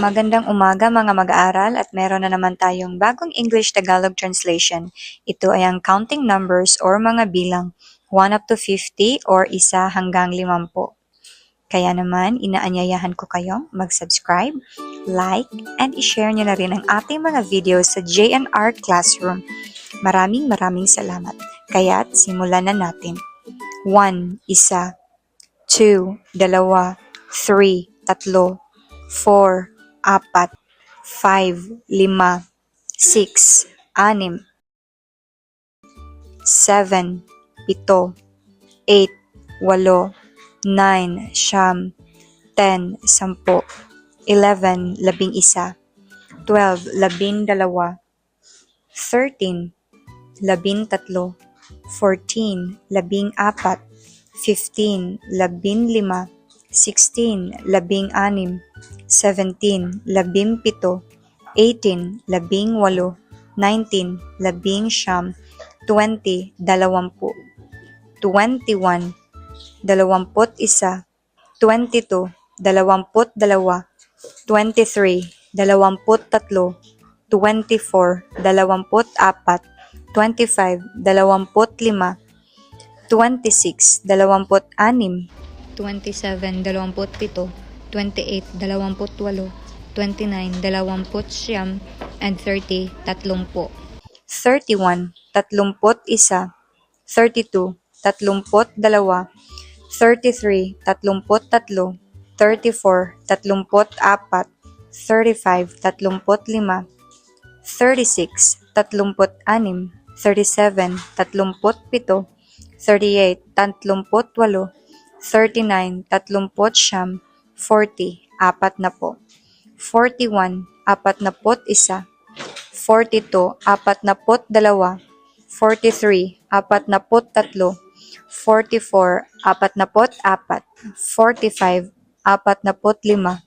Magandang umaga mga mag-aaral at meron na naman tayong bagong English-Tagalog translation. Ito ay ang counting numbers or mga bilang 1 up to 50 or 1 hanggang 50. Kaya naman, inaanyayahan ko kayong mag-subscribe, like, and i-share nyo na rin ang ating mga videos sa JNR Classroom. Maraming salamat. Kaya't simulan na natin. 1, 1. 2, 2. 3, 3. 4, 4, 5, 5, 6, 6, 7, 7, 8, 8, 9, 10, 10, 11, 11, 12, 12, 13, 13, 14, 14, 15, 15, 16, 16, 17, 17, 18, 18, 19, 19, 20, 20, 21, 21, 22, 22, 23, 23, 24, 24, 25, 25, 26, 26, 27, 27, 28, 28, 29, 29, and 30, 30. 31, 31, 32, 32, 33, 33, 34, 34, 35, 35, 36, 36, 37, 37, 38, 38, 39, 39, 40, 40, 41, 41, 42, 42, 43, 43, 44, 44, 45, 45, 46,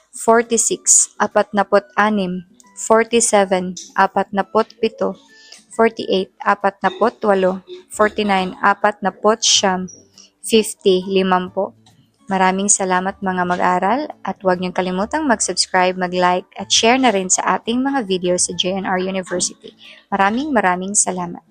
46, 47, 47, 48, 48, 49, 49, 50, 50. Maraming salamat mga mag-aral at huwag niyong kalimutang mag-subscribe, mag-like at share na rin sa ating mga videos sa JNR University. Maraming salamat.